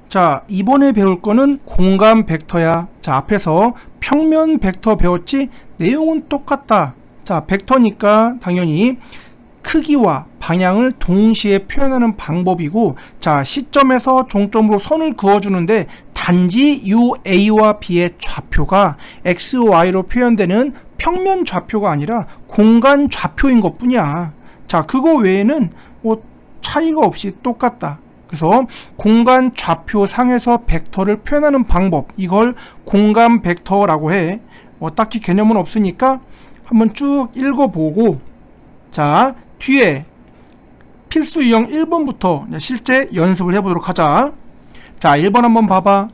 자, 이번에 배울 거는 공간 벡터야. 자, 앞에서 평면 벡터 배웠지? 내용은 똑같다. 자, 벡터니까 당연히 크기와 방향을 동시에 표현하는 방법이고, 자, 시점에서 종점으로 선을 그어주는데 단지 요 A와 B의 좌표가 X, Y로 표현되는 평면 좌표가 아니라 공간 좌표인 것 뿐이야. 자, 그거 외에는 뭐 차이가 없이 똑같다. 그래서 공간 좌표 상에서 벡터를 표현하는 방법, 이걸 공간 벡터라고 해. 딱히 개념은 없으니까 한번 쭉 읽어보고, 자, 뒤에 필수 유형 1번부터 실제 연습을 해보도록 하자. 자, 1번 한번 봐봐.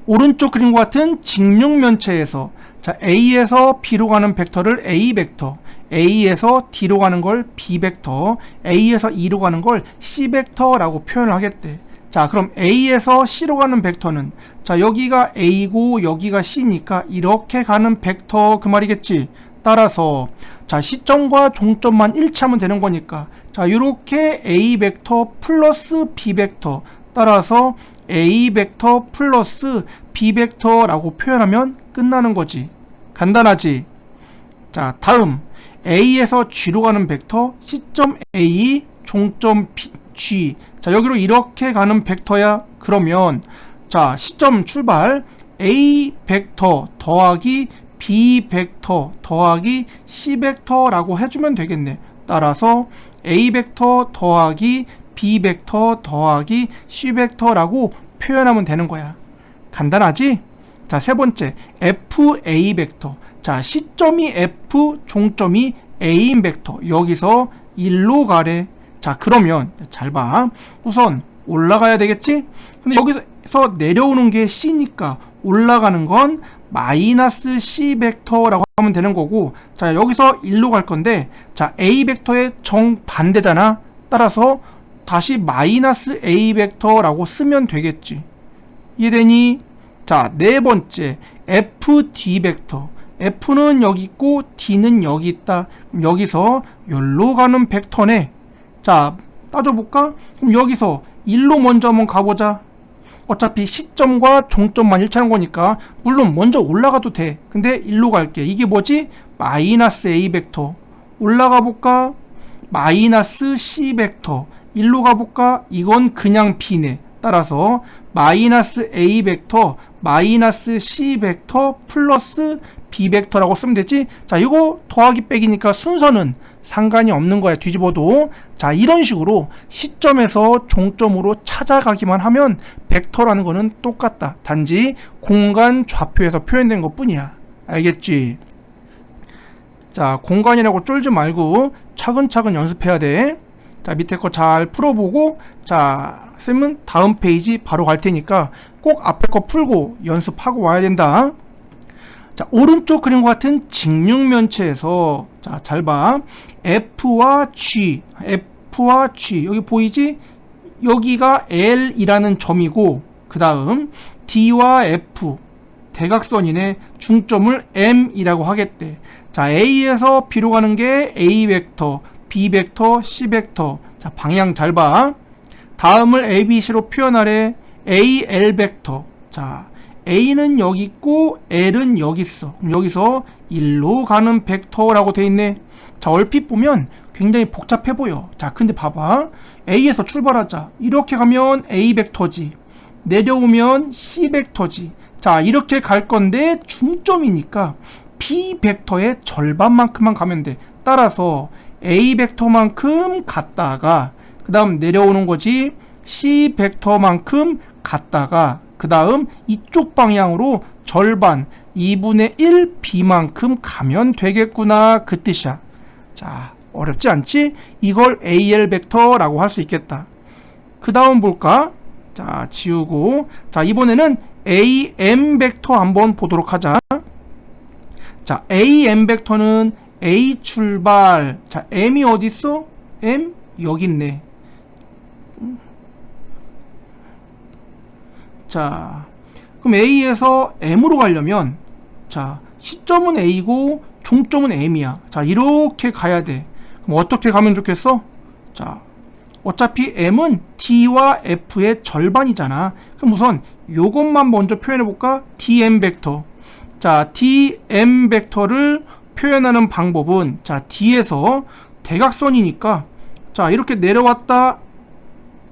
오른쪽 그림과 같은 직육면체에서, 자, A에서 B로 가는 벡터를 A 벡터, A에서 D로 가는 걸 B 벡터, A에서 E로 가는 걸 C 벡터라고 표현을 하겠대. 자, 그럼 A에서 C로 가는 벡터는, 자, 여기가 A고 여기가 C니까 이렇게 가는 벡터 그 말이겠지. 따라서 자, 시점과 종점만 일치하면 되는 거니까, 자, 요렇게 A 벡터 플러스 B 벡터, 따라서 A 벡터 플러스 B 벡터라고 표현하면 끝나는 거지. 간단하지? 자, 다음 A에서 G로 가는 벡터 시점 A 종점 G, 자, 여기로 이렇게 가는 벡터야. 그러면 자, 시점 출발 A 벡터 더하기 B 벡터 더하기 C 벡터라고 해주면 되겠네. 따라서 A 벡터 더하기 B 벡터 더하기 C 벡터라고 표현하면 되는 거야. 간단하지? 자, 세 번째 FA 벡터. 자, 시점이 F, 종점이 A인 벡터. 여기서 1로 가래. 자, 그러면 잘 봐. 우선 올라가야 되겠지? 근데 여기서 내려오는 게 C니까 올라가는 건 마이너스 C 벡터라고 하면 되는 거고, 자, 여기서 1로 갈 건데, 자, A 벡터의 정반대잖아. 따라서 다시 마이너스 A 벡터라고 쓰면 되겠지. 이해되니? 자, 네 번째 FD 벡터. F는 여기 있고 D는 여기 있다. 그럼 여기서 여기로 가는 벡터네. 자, 따져볼까? 그럼 여기서 1로 먼저 한번 가보자. 어차피 시점과 종점만 일치하는 거니까 물론 먼저 올라가도 돼. 근데 1로 갈게. 이게 뭐지? 마이너스 A 벡터. 올라가 볼까? 마이너스 C 벡터. 1로 가볼까? 이건 그냥 B네. 따라서 마이너스 A 벡터 마이너스 C 벡터 플러스 B 벡터라고 쓰면 되지. 자, 이거 더하기 빼기니까 순서는 상관이 없는 거야, 뒤집어도. 자, 이런 식으로 시점에서 종점으로 찾아가기만 하면 벡터라는 거는 똑같다. 단지 공간 좌표에서 표현된 것 뿐이야. 알겠지? 자, 공간이라고 쫄지 말고 차근차근 연습해야 돼. 자, 밑에 거 잘 풀어보고, 자, 쌤은 다음 페이지 바로 갈 테니까 꼭 앞에 거 풀고 연습하고 와야 된다. 자, 오른쪽 그림과 같은 직육면체에서, 자, 잘 봐. F와 G, 여기 보이지? 여기가 L이라는 점이고, 그 다음 D와 F, 대각선이네. 중점을 M이라고 하겠대. 자, A에서 B로 가는 게 A 벡터, B 벡터, C 벡터. 자, 방향 잘 봐. 다음을 ABC로 표현하래. AL 벡터. 자, A는 여기 있고 L은 여기 있어. 그럼 여기서 1로 가는 벡터라고 돼 있네. 자, 얼핏 보면 굉장히 복잡해 보여. 자, 근데 봐봐. A에서 출발하자. 이렇게 가면 A 벡터지. 내려오면 C 벡터지. 자, 이렇게 갈 건데 중점이니까 B 벡터의 절반만큼만 가면 돼. 따라서 A 벡터만큼 갔다가 그 다음 내려오는 거지. C 벡터만큼 갔다가 그 다음 이쪽 방향으로 절반 2분의 1 B만큼 가면 되겠구나, 그 뜻이야. 자, 어렵지 않지? 이걸 AL 벡터라고 할 수 있겠다. 그 다음 볼까? 자, 지우고, 자, 이번에는 AM 벡터 한번 보도록 하자. 자, AM 벡터는 A 출발. 자, M이 어디 있어? M 여기 있네. 자, 그럼 A에서 M으로 가려면, 자, 시점은 A고 종점은 M이야. 자, 이렇게 가야 돼. 그럼 어떻게 가면 좋겠어? 자, 어차피 m은 d와 f의 절반이잖아. 그럼 우선 요것만 먼저 표현해볼까? dm 벡터. 자, dm 벡터를 표현하는 방법은, 자, d에서 대각선이니까, 자, 이렇게 내려왔다,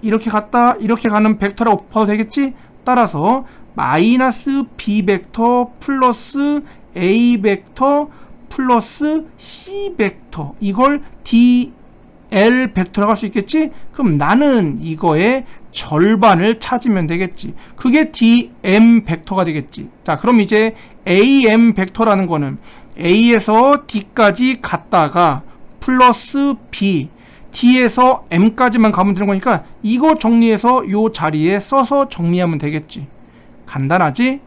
이렇게 갔다, 이렇게 가는 벡터라고 봐도 되겠지? 따라서 마이너스 b 벡터 플러스 a 벡터 플러스 c 벡터, 이걸 dl 벡터라고 할 수 있겠지? 그럼 나는 이거의 절반을 찾으면 되겠지. 그게 dm 벡터가 되겠지. 자, 그럼 이제 am 벡터라는 거는 a에서 d까지 갔다가 플러스 b, d에서 m까지만 가면 되는 거니까 이거 정리해서 요 자리에 써서 정리하면 되겠지. 간단하지?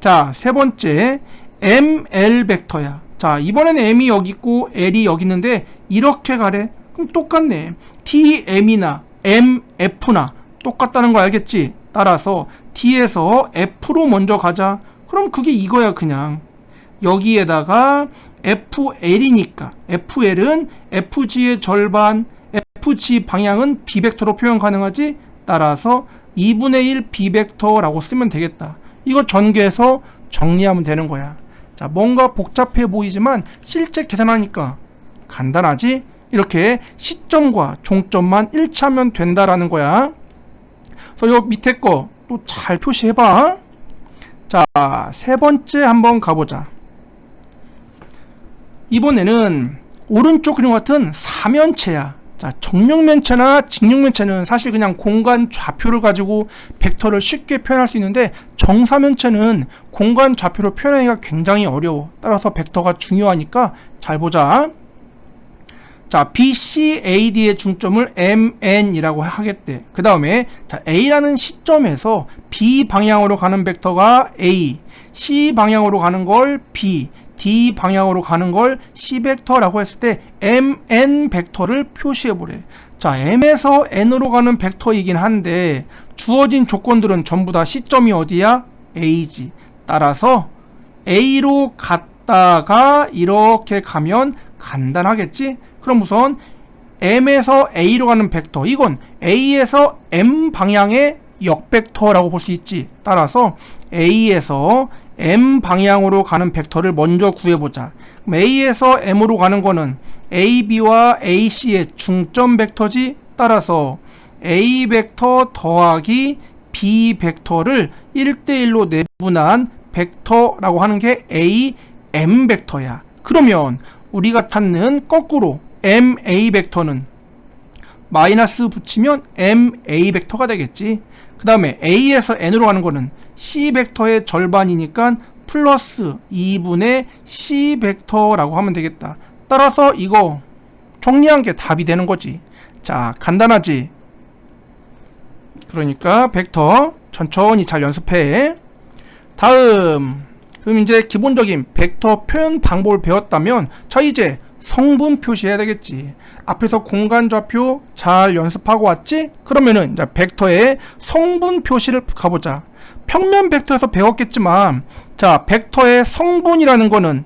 자, 세 번째 ml 벡터야. 자, 이번에는 m이 여기 있고 l이 여기 있는데 이렇게 가래. 그럼 똑같네. tm이나 mf나 똑같다는 거 알겠지? 따라서 d에서 f로 먼저 가자. 그럼 그게 이거야. 그냥 여기에다가 fl이니까 fl은 fg의 절반, fg 방향은 b벡터로 표현 가능하지? 따라서 2분의 1 b벡터라고 쓰면 되겠다. 이거 전개해서 정리하면 되는 거야. 자, 뭔가 복잡해 보이지만 실제 계산하니까 간단하지? 이렇게 시점과 종점만 일치하면 된다라는 거야. 그래서 요 밑에 거 또 잘 표시해봐. 자, 세 번째 한번 가보자. 이번에는 오른쪽 그림 같은 사면체야. 자, 정육면체나 직육면체는 사실 그냥 공간 좌표를 가지고 벡터를 쉽게 표현할 수 있는데 정사면체는 공간 좌표로 표현하기가 굉장히 어려워. 따라서 벡터가 중요하니까 잘 보자. 자, BCAD의 중점을 MN이라고 하겠대. 그 다음에 자, A라는 시점에서 B 방향으로 가는 벡터가 A, C 방향으로 가는 걸 B, D 방향으로 가는 걸 C 벡터라고 했을 때 MN 벡터를 표시해보래. 자, M에서 N으로 가는 벡터이긴 한데 주어진 조건들은 전부 다 시점이 어디야? A지. 따라서 A로 갔다가 이렇게 가면 간단하겠지? 그럼 우선 M에서 A로 가는 벡터, 이건 A에서 M 방향의 역벡터라고 볼 수 있지. 따라서 A에서 M 방향으로 가는 벡터를 먼저 구해보자. 그럼 A에서 M으로 가는 거는 AB와 AC의 중점 벡터지. 따라서 A 벡터 더하기 B 벡터를 1대1로 내분한 벡터라고 하는 게 AM 벡터야. 그러면 우리가 찾는 거꾸로 MA 벡터는 마이너스 붙이면 MA 벡터가 되겠지. 그 다음에 A에서 N으로 가는 거는 C 벡터의 절반이니까 플러스 2분의 C 벡터라고 하면 되겠다. 따라서 이거 정리한 게 답이 되는 거지. 자, 간단하지? 그러니까 벡터 천천히 잘 연습해. 다음, 그럼 이제 기본적인 벡터 표현 방법을 배웠다면 자, 이제 성분 표시해야 되겠지. 앞에서 공간 좌표 잘 연습하고 왔지? 그러면은 이제 벡터의 성분 표시를 가보자. 평면 벡터에서 배웠겠지만 자, 벡터의 성분이라는 거는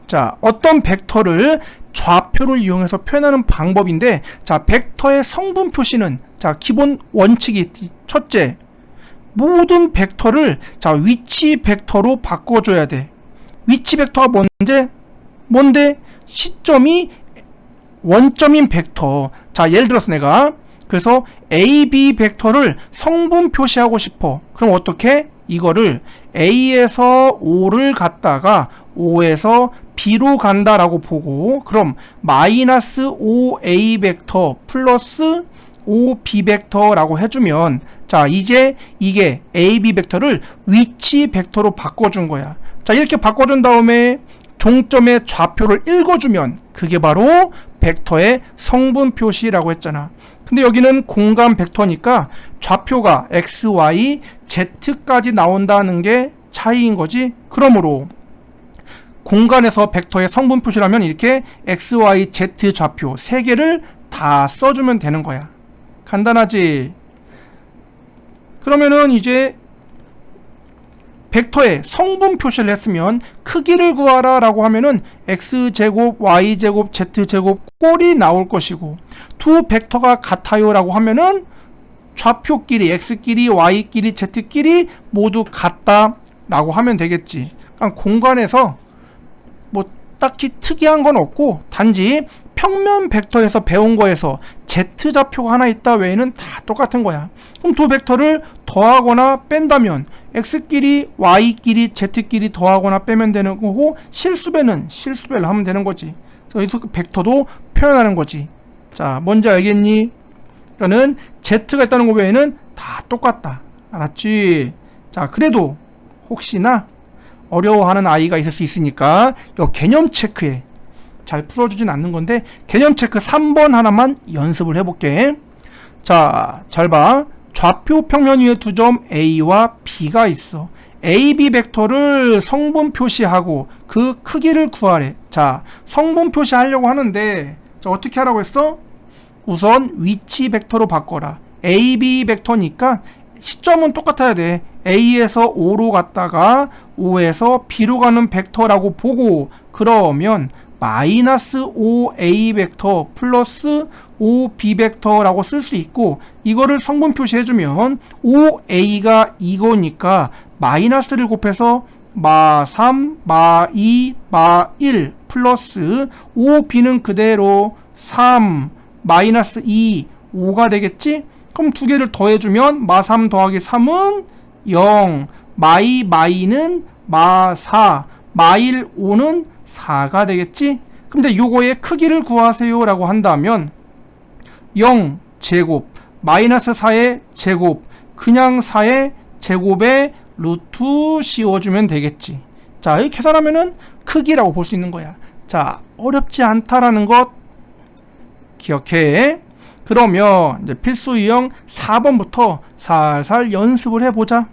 자, 어떤 벡터를 좌표를 이용해서 표현하는 방법인데 자, 벡터의 성분 표시는 자, 기본 원칙이 있지. 첫째, 모든 벡터를 자, 위치 벡터로 바꿔줘야 돼. 위치 벡터가 뭔데? 시점이 원점인 벡터. 자, 예를 들어서 내가 그래서 AB 벡터를 성분 표시하고 싶어. 그럼 어떻게? 이거를 A에서 O를 갔다가 O에서 B로 간다라고 보고, 그럼 마이너스 5A 벡터 플러스 5B 벡터라고 해주면 자, 이제 이게 AB 벡터를 위치 벡터로 바꿔준 거야. 자, 이렇게 바꿔준 다음에 종점의 좌표를 읽어주면 그게 바로 벡터의 성분 표시라고 했잖아. 근데 여기는 공간 벡터니까 좌표가 x, y, z까지 나온다는 게 차이인 거지. 그러므로 공간에서 벡터의 성분 표시라면 이렇게 x, y, z 좌표 3개를 다 써주면 되는 거야. 간단하지? 그러면은 이제 벡터의 성분 표시를 했으면 크기를 구하라 라고 하면은 x제곱, y제곱, z제곱 꼴이 나올 것이고, 두 벡터가 같아요 라고 하면은 좌표끼리 x끼리 y끼리 z끼리 모두 같다 라고 하면 되겠지. 그러니까 공간에서 뭐 딱히 특이한 건 없고 단지 평면 벡터에서 배운 거에서 z좌표가 하나 있다 외에는 다 똑같은 거야. 그럼 두 벡터를 더하거나 뺀다면 x끼리 y끼리 z끼리 더하거나 빼면 되는 거고, 실수배는 실수배를 하면 되는 거지. 그래서 그 벡터도 표현하는 거지. 자, 뭔지 알겠니? 그러니까는 z가 있다는 거 외에는 다 똑같다. 알았지? 자, 그래도 혹시나 어려워하는 아이가 있을 수 있으니까 요 개념 체크에 잘 풀어주진 않는 건데 개념 체크 3번 하나만 연습을 해볼게. 자, 잘 봐. 좌표 평면 위에 두 점 A와 B가 있어. AB 벡터를 성분 표시하고 그 크기를 구하래. 자, 성분 표시하려고 하는데 자, 어떻게 하라고 했어? 우선 위치 벡터로 바꿔라. AB 벡터니까 시점은 똑같아야 돼. A에서 O로 갔다가 O에서 B로 가는 벡터라고 보고, 그러면 마이너스 5A 벡터 플러스 5B 벡터라고 쓸 수 있고, 이거를 성분 표시해주면 5A가 이거니까 마이너스를 곱해서 마3, 마2, 마1 플러스 5B는 그대로 3, 마이너스 2, 5가 되겠지? 그럼 두 개를 더해주면 마3 더하기 3은 0, 마이는 마4, 마일 5는 4가 되겠지? 근데 요거의 크기를 구하세요 라고 한다면 0 제곱 마이너스 4의 제곱 그냥 4의 제곱에 루트 씌워주면 되겠지. 자, 이렇게 계산하면은 크기라고 볼 수 있는 거야. 자, 어렵지 않다라는 것 기억해. 그러면 이제 필수 유형 4번부터 살살 연습을 해보자.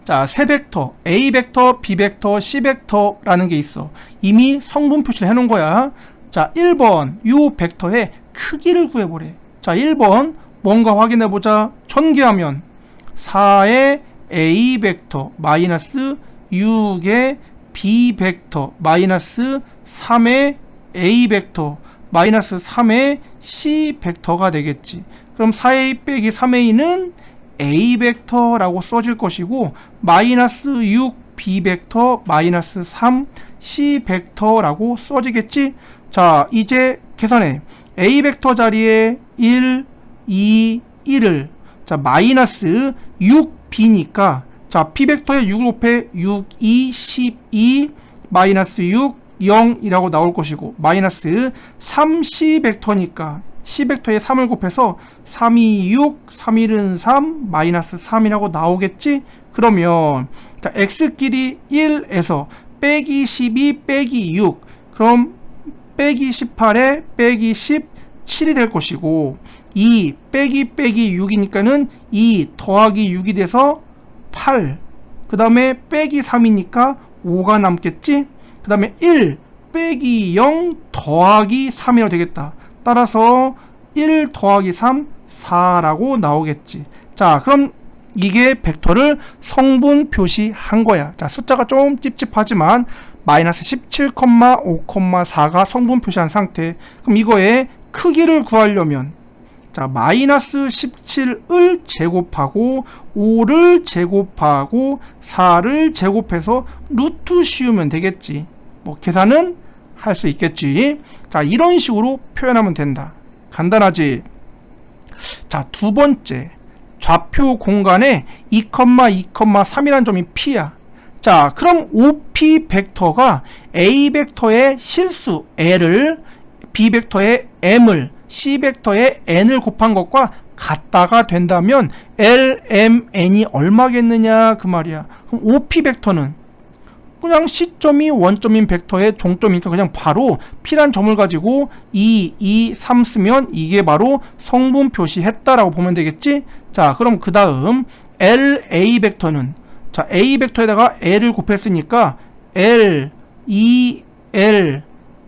자, 세 벡터 A 벡터, B 벡터, C 벡터라는 게 있어. 이미 성분 표시를 해놓은 거야. 자, 1번 요 벡터의 크기를 구해보래. 자, 1번 뭔가 확인해보자. 전개하면 4의 A 벡터 마이너스 6의 B 벡터 마이너스 3의 A 벡터 마이너스 3의 C 벡터가 되겠지. 그럼 4A 빼기 3A는 A 벡터라고 써질 것이고, 마이너스 6 B 벡터 마이너스 3 C 벡터라고 써지겠지. 자, 이제 계산해. A 벡터 자리에 1, 2, 1을 자 마이너스 6B니까 자 B 벡터에 6을 곱해 6, 2, 12 마이너스 6, 0이라고 나올 것이고, 마이너스 3C 벡터니까 C 벡터에 3을 곱해서 3, 2, 6, 3, 1은 3, 마이너스 3이라고 나오겠지? 그러면 자 X끼리 1에서 빼기 12 빼기 6, 그럼 빼기 18에 빼기 17이 될 것이고, 2 빼기 6이니까는 2 더하기 6이 돼서 8, 그 다음에 빼기 3이니까 5가 남겠지? 그 다음에 1 빼기 0 더하기 3이라고 되겠다. 따라서 1 더하기 3, 4라고 나오겠지. 자, 그럼 이게 벡터를 성분 표시한 거야. 자, 숫자가 좀 찝찝하지만 마이너스 17,5,4가 성분 표시한 상태. 그럼 이거의 크기를 구하려면 자 마이너스 17을 제곱하고 5를 제곱하고 4를 제곱해서 루트 씌우면 되겠지. 뭐 계산은 할 수 있겠지. 자, 이런 식으로 표현하면 된다. 간단하지? 자, 두 번째 좌표 공간에 2,2,3이라는 점이 P야. 자, 그럼 OP 벡터가 A 벡터의 실수 L을 B 벡터의 M을 C 벡터의 N을 곱한 것과 같다가 된다면 LMN이 얼마겠느냐 그 말이야. 그럼 OP 벡터는 그냥 C점이 원점인 벡터의 종점이니까 그냥 바로 P란 점을 가지고 2, 2, 3 쓰면 이게 바로 성분 표시했다라고 보면 되겠지? 자, 그럼 그 다음 LA 벡터는 자 A 벡터에다가 L을 곱했으니까 L, 2, L,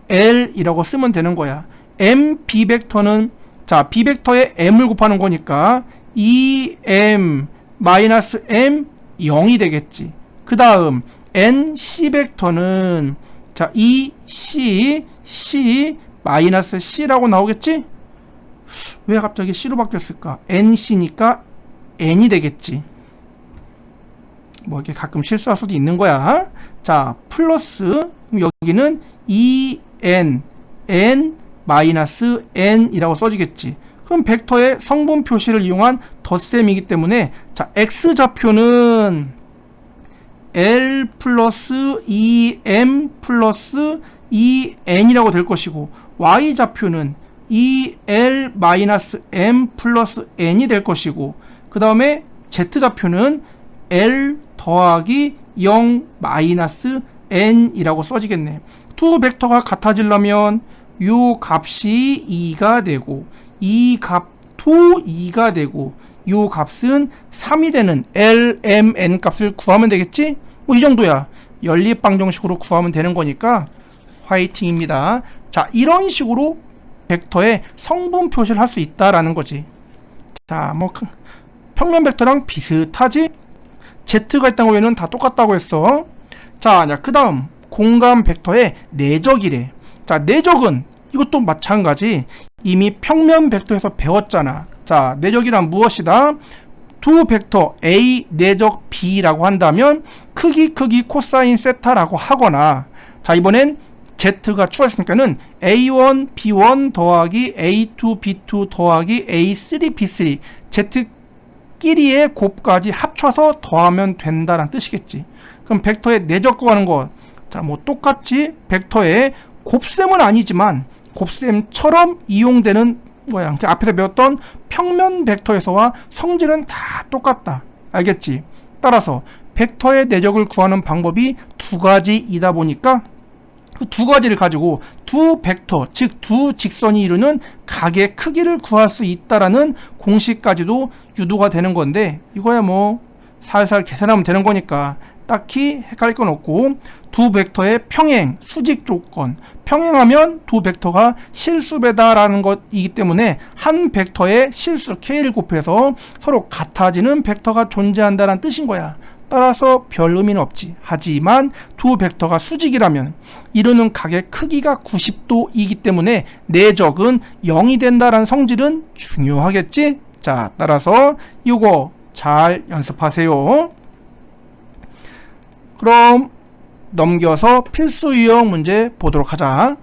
L이라고 쓰면 되는 거야. MB 벡터는 자 B 벡터에 M을 곱하는 거니까 2M 마이너스 M 0이 되겠지. 그 다음 NC 벡터는 자 EC, C 마이너스 C라고 나오겠지? 왜 갑자기 C로 바뀌었을까? NC니까 N이 되겠지. 뭐 이렇게 가끔 실수할 수도 있는 거야. 자, 플러스 여기는 EN, N 마이너스 N이라고 써지겠지. 그럼 벡터의 성분 표시를 이용한 덧셈이기 때문에 자, X좌표는 L 플러스 EM 플러스 EN이라고 될 것이고 Y좌표는 EL 마이너스 M 플러스 N이 될 것이고 그 다음에 Z좌표는 L 더하기 0 마이너스 N이라고 써지겠네. 두 벡터가 같아지려면 요 값이 2가 되고 이 값도 2가 되고 요 값은 3이 되는 L, M, N 값을 구하면 되겠지? 뭐 이 정도야. 연립방정식으로 구하면 되는 거니까 화이팅입니다. 자, 이런 식으로 벡터의 성분 표시를 할 수 있다라는 거지. 자, 뭐 평면 벡터랑 비슷하지? Z가 있다는 거에는 다 똑같다고 했어. 자, 그 다음 공간 벡터의 내적이래. 자, 내적은 이것도 마찬가지. 이미 평면 벡터에서 배웠잖아. 자, 내적이란 무엇이다? 두 벡터 A 내적 B라고 한다면 크기 코사인 세타라고 하거나 자, 이번엔 Z가 추가했으니까는 A1 B1 더하기 A2 B2 더하기 A3 B3 Z끼리의 곱까지 합쳐서 더하면 된다는 뜻이겠지. 그럼 벡터의 내적 구하는 거 자, 뭐 똑같이 벡터의 곱셈은 아니지만 곱셈처럼 이용되는 거야. 앞에서 배웠던 평면 벡터에서와 성질은 다 똑같다. 알겠지? 따라서 벡터의 내적을 구하는 방법이 두 가지이다 보니까 그 두 가지를 가지고 두 벡터, 즉 두 직선이 이루는 각의 크기를 구할 수 있다라는 공식까지도 유도가 되는 건데 이거야 뭐 살살 계산하면 되는 거니까 딱히 헷갈릴 건 없고 두 벡터의 평행, 수직 조건 평행하면 두 벡터가 실수배다라는 것이기 때문에 한 벡터의 실수 K를 곱해서 서로 같아지는 벡터가 존재한다는 뜻인 거야. 따라서 별 의미는 없지. 하지만 두 벡터가 수직이라면 이루는 각의 크기가 90도이기 때문에 내적은 0이 된다라는 성질은 중요하겠지. 자, 따라서 이거 잘 연습하세요. 그럼 넘겨서 필수 유형 문제 보도록 하자.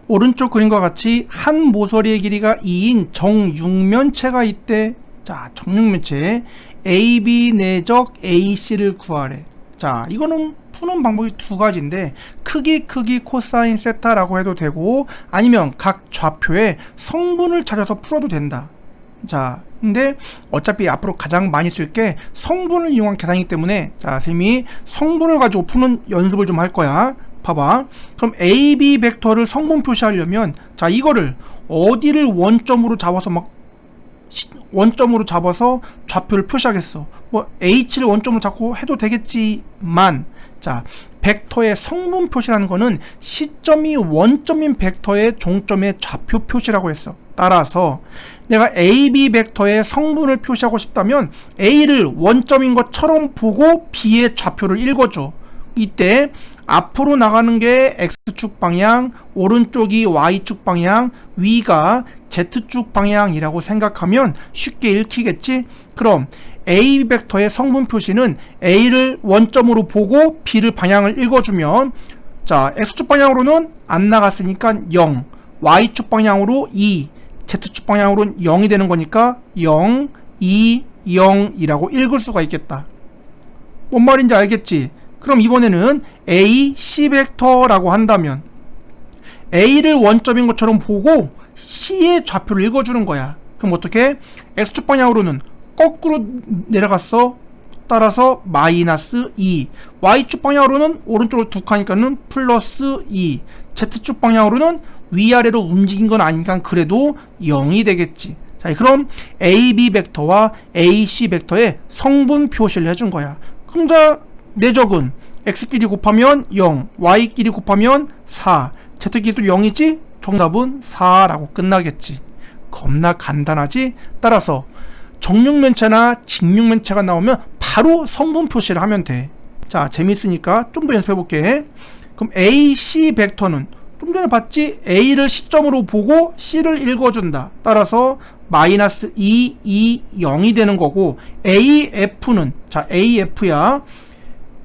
오른쪽 그림과 같이 한 모서리의 길이가 2인 정육면체가 있대. 자, 정육면체 AB 내적 AC를 구하래. 자, 이거는 푸는 방법이 두 가지인데 크기 코사인 세타라고 해도 되고 아니면 각 좌표의 성분을 찾아서 풀어도 된다. 자, 근데 어차피 앞으로 가장 많이 쓸 게 성분을 이용한 계산이기 때문에 자, 선생님이 성분을 가지고 푸는 연습을 좀 할 거야. 봐봐. 그럼 AB 벡터를 성분 표시하려면 자, 이거를 어디를 원점으로 잡아서 좌표를 표시하겠어. 뭐 H를 원점으로 잡고 해도 되겠지만 자, 벡터의 성분 표시라는 거는 시점이 원점인 벡터의 종점의 좌표 표시라고 했어. 따라서 내가 AB 벡터의 성분을 표시하고 싶다면 A를 원점인 것처럼 보고 B의 좌표를 읽어줘. 이때 앞으로 나가는 게 X축 방향, 오른쪽이 Y축 방향, 위가 Z축 방향이라고 생각하면 쉽게 읽히겠지? 그럼 A 벡터의 성분 표시는 A를 원점으로 보고 B를 방향을 읽어주면 자, X축 방향으로는 안 나갔으니까 0, Y축 방향으로 2, Z축 방향으로는 0이 되는 거니까 0, 2, 0이라고 읽을 수가 있겠다. 뭔 말인지 알겠지? 그럼 이번에는 A, C 벡터라고 한다면 A를 원점인 것처럼 보고 C의 좌표를 읽어주는 거야. 그럼 어떻게? X축 방향으로는 거꾸로 내려갔어. 따라서 마이너스 2. Y축 방향으로는 오른쪽으로 두 칸이니까는 플러스 2. Z축 방향으로는 위아래로 움직인 건 아니니까 그래도 0이 되겠지. 자, 그럼 AB 벡터와 AC 벡터의 성분 표시를 해준 거야. 그럼 자, 내적은 X끼리 곱하면 0, Y끼리 곱하면 4, Z끼리도 0이지? 정답은 4라고 끝나겠지. 겁나 간단하지? 따라서 정육면체나 직육면체가 나오면 바로 성분 표시를 하면 돼. 자, 재밌으니까 좀 더 연습해 볼게. 그럼 AC 벡터는 좀 좀 전에 봤지? A를 시점으로 보고 C를 읽어준다. 따라서 마이너스 2, 2, 0이 되는 거고, AF는, 자, AF야.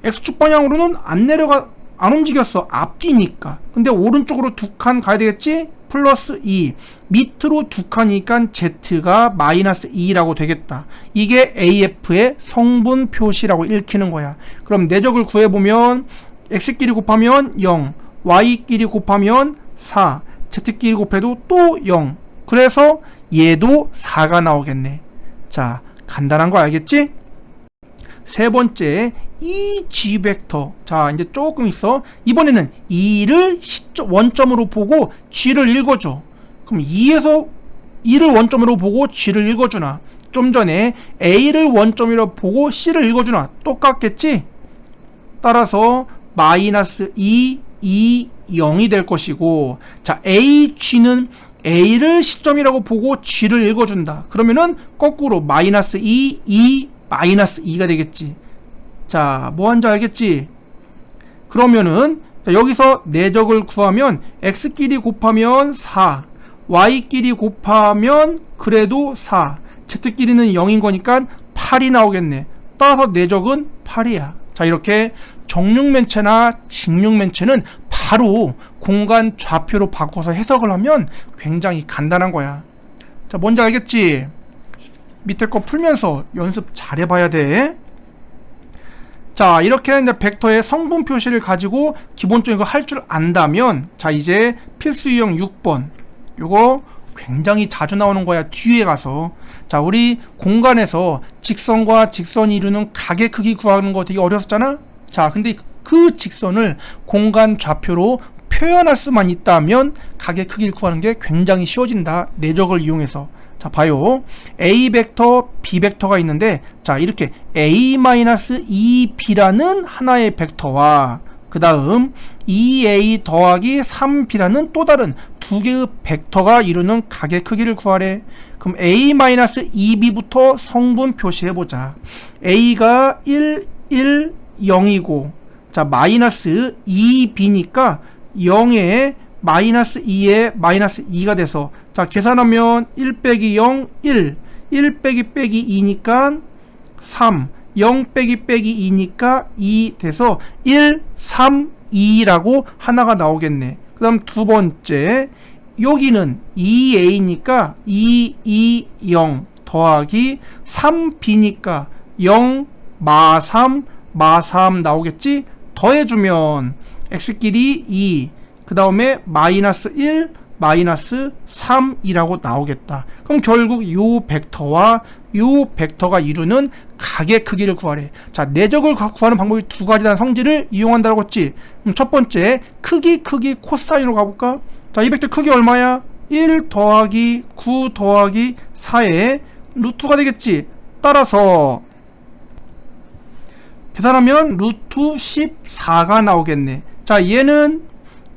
X축 방향으로는 안 움직였어. 앞뒤니까. 근데 오른쪽으로 두 칸 가야 되겠지? 플러스 2. 밑으로 두 칸이니까 Z가 마이너스 2라고 되겠다. 이게 AF의 성분 표시라고 읽히는 거야. 그럼 내적을 구해보면, X끼리 곱하면 0, Y끼리 곱하면 4, Z끼리 곱해도 또 0. 그래서 얘도 4가 나오겠네. 자, 간단한 거 알겠지? 세 번째, 이 G 벡터. 자, 이제 조금 있어. 이번에는 2를 원점으로 보고 G를 읽어줘. 그럼 2를 원점으로 보고 G를 읽어주나? 좀 전에 A를 원점으로 보고 C를 읽어주나? 똑같겠지? 따라서 마이너스 2, 2, 0이 될 것이고, 자, AG는 A를 시점이라고 보고 G를 읽어준다. 그러면은 거꾸로 마이너스 2, 2, 마이너스 2가 되겠지. 자, 뭐 한지 알겠지? 그러면은 자, 여기서 내적을 구하면 X끼리 곱하면 4, Y끼리 곱하면 그래도 4, Z끼리는 0인 거니까 8이 나오겠네. 따라서 내적은 8이야. 자, 이렇게 정육면체나 직육면체는 바로 공간 좌표로 바꿔서 해석을 하면 굉장히 간단한 거야. 자, 뭔지 알겠지? 밑에 거 풀면서 연습 잘 해봐야 돼. 자, 이렇게 이제 벡터의 성분 표시를 가지고 기본적인 거 할 줄 안다면, 자, 이제 필수 유형 6번. 요거 굉장히 자주 나오는 거야, 뒤에 가서. 자, 우리 공간에서 직선과 직선이 이루는 각의 크기 구하는 거 되게 어려웠잖아? 자, 근데 그 직선을 공간 좌표로 표현할 수만 있다면 각의 크기를 구하는 게 굉장히 쉬워진다. 내적을 이용해서. 자, 봐요. A 벡터, B 벡터가 있는데, 자, 이렇게 A-2B라는 하나의 벡터와 그 다음 2A 더하기 3B라는 또 다른 두 개의 벡터가 이루는 각의 크기를 구하래. 그럼 A-2B부터 성분 표시해보자. A가 1, 1, 0이고, 자, 마이너스 2B니까 0에 마이너스 2에 마이너스 2가 돼서, 자, 계산하면 1 빼기 0, 1, 1 빼기 2니까 3, 0 빼기 2니까 2 돼서 1, 3, 2라고 하나가 나오겠네. 그 다음 두 번째, 여기는 2a니까 2, 2, 0 더하기 3b니까 0, 마 3, 마 3 나오겠지? 더해주면 x끼리 2, 그 다음에 마이너스 1, 마이너스 3이라고 나오겠다. 그럼 결국 요 벡터와 요 벡터가 이루는 각의 크기를 구하래. 자, 내적을 구하는 방법이 두 가지라는 성질을 이용한다고 했지. 그럼 첫 번째, 크기 코사인으로 가볼까? 자, 이 벡터 크기 얼마야? 1 더하기 9 더하기 4의 루트가 되겠지. 따라서 계산하면 루트 14가 나오겠네. 자, 얘는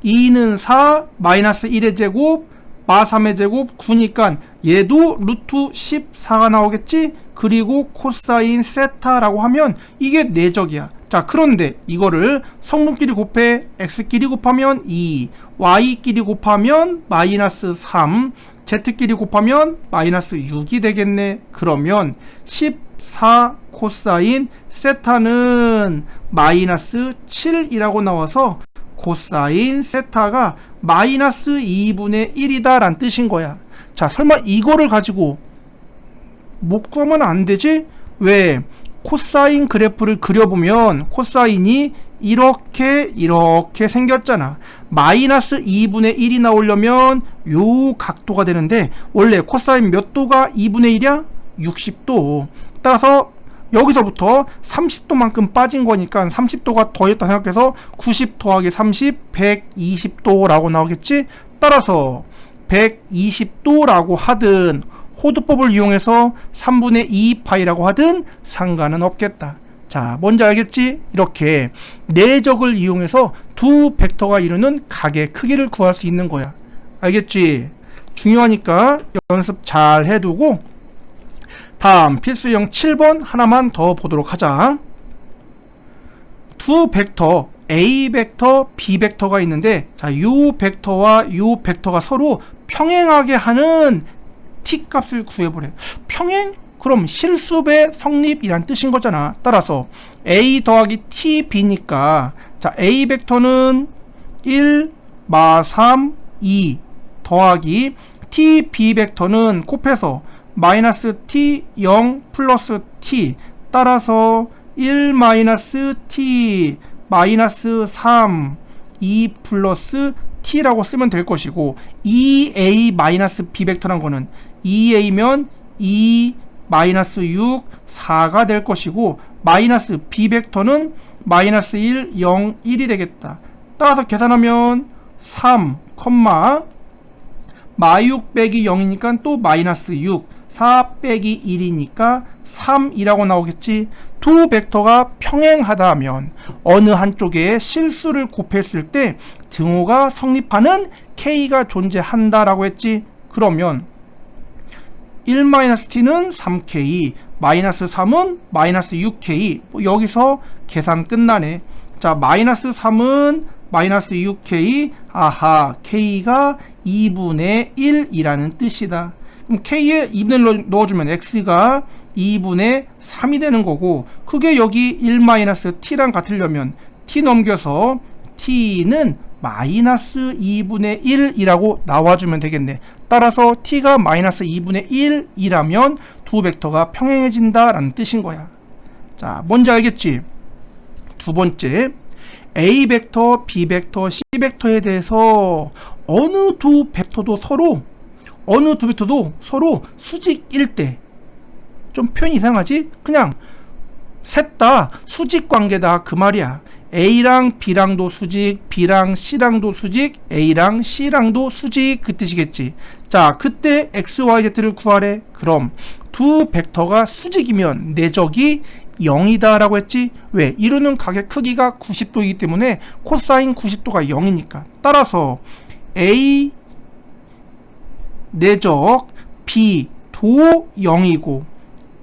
2는 4, 마이너스 1의 제곱, 마 3의 제곱, 9니까 얘도 루트 14가 나오겠지? 그리고 코사인 세타라고 하면 이게 내적이야. 자, 그런데 이거를 성분끼리 곱해 x끼리 곱하면 2, y끼리 곱하면 마이너스 3, z끼리 곱하면 마이너스 6이 되겠네. 그러면 14 코사인 세타는 마이너스 7이라고 나와서 코사인 세타가 마이너스 2분의 1이다 라는 뜻인 거야. 자, 설마 이거를 가지고 못 구하면 안 되지? 왜? 코사인 그래프를 그려보면 코사인이 이렇게 생겼잖아. 마이너스 2분의 1이 나오려면 요 각도가 되는데 원래 코사인 몇 도가 2분의 1이야? 60도. 따라서 여기서부터 30도만큼 빠진 거니까 30도가 더했다 생각해서 90 더하기 30, 120도라고 나오겠지? 따라서 120도라고 하든 호두법을 이용해서 3분의 2파이라고 하든 상관은 없겠다. 자, 뭔지 알겠지? 이렇게 내적을 이용해서 두 벡터가 이루는 각의 크기를 구할 수 있는 거야. 알겠지? 중요하니까 연습 잘 해두고 다음 필수형 7번 하나만 더 보도록 하자. 두 벡터 A 벡터, B 벡터가 있는데, 자, 요 벡터와 요 벡터가 서로 평행하게 하는 t 값을 구해보래. 평행? 그럼 실수배 성립이란 뜻인 거잖아. 따라서 A 더하기 t, b니까, 자, A 벡터는 1, 마 3, 2 더하기 t, b 벡터는 곱해서 마이너스 t, 0 플러스 t, 따라서 1 마이너스 t 마이너스 3 2 플러스 t라고 쓰면 될 것이고, 2a 마이너스 b 벡터란 거는 2a면 2 마이너스 6 4가 될 것이고, 마이너스 b 벡터는 마이너스 1 0 1이 되겠다. 따라서 계산하면 3, 마6 빼기 0이니까 또 마이너스 6, 4 빼기 1이니까 3이라고 나오겠지. 두 벡터가 평행하다 하면 어느 한쪽에 실수를 곱했을 때 등호가 성립하는 K가 존재한다라고 했지. 그러면 1-t는 3K, 마이너스 3은 마이너스 6K. 여기서 계산 끝나네. 자, 마이너스 3은 마이너스 6K, 아하, K가 2분의 1이라는 뜻이다. 그럼 K에 2분의 1을 넣어주면 X가 2분의 3이 되는 거고, 그게 여기 1-t랑 같으려면 T 넘겨서 T는 마이너스 2분의 1이라고 나와주면 되겠네. 따라서 T가 마이너스 2분의 1이라면 두 벡터가 평행해진다 라는 뜻인 거야. 자, 뭔지 알겠지? 두 번째, A 벡터, B 벡터, C 벡터에 대해서 어느 두 벡터도 서로 수직일 때, 좀 표현 이상하지? 그냥 셋 다 수직 관계다 그 말이야. A랑 B랑도 수직, B랑 C랑도 수직, A랑 C랑도 수직, 그 뜻이겠지. 자, 그때 X, Y, Z를 구하래. 그럼 두 벡터가 수직이면 내적이 0이다 라고 했지. 왜? 이루는 각의 크기가 90도이기 때문에 코사인 90도가 0이니까. 따라서 A 내적 B 도 0이고,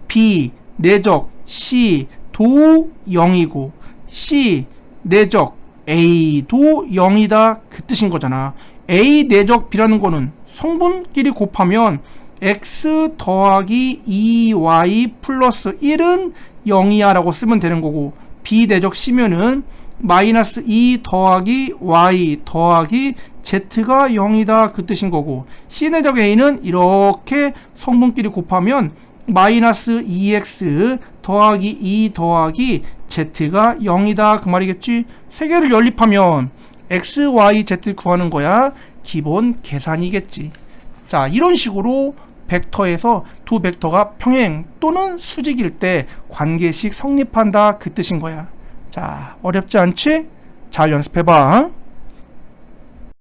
B 내적 C 도 0이고, C 내적 A도 0이다 그 뜻인 거잖아. A 내적 B라는 거는 성분끼리 곱하면 X 더하기 2Y 플러스 1은 0이야 라고 쓰면 되는 거고, B 내적 C면은 마이너스 2 더하기 Y 더하기 Z가 0이다 그 뜻인 거고, C 내적 A는 이렇게 성분끼리 곱하면 마이너스 2X 더하기 2 더하기 Z가 0이다 그 말이겠지. 세 개를 연립하면 X, Y, Z 구하는 거야. 기본 계산이겠지. 자, 이런 식으로 벡터에서 두 벡터가 평행 또는 수직일 때 관계식 성립한다 그 뜻인 거야. 자, 어렵지 않지? 잘 연습해봐.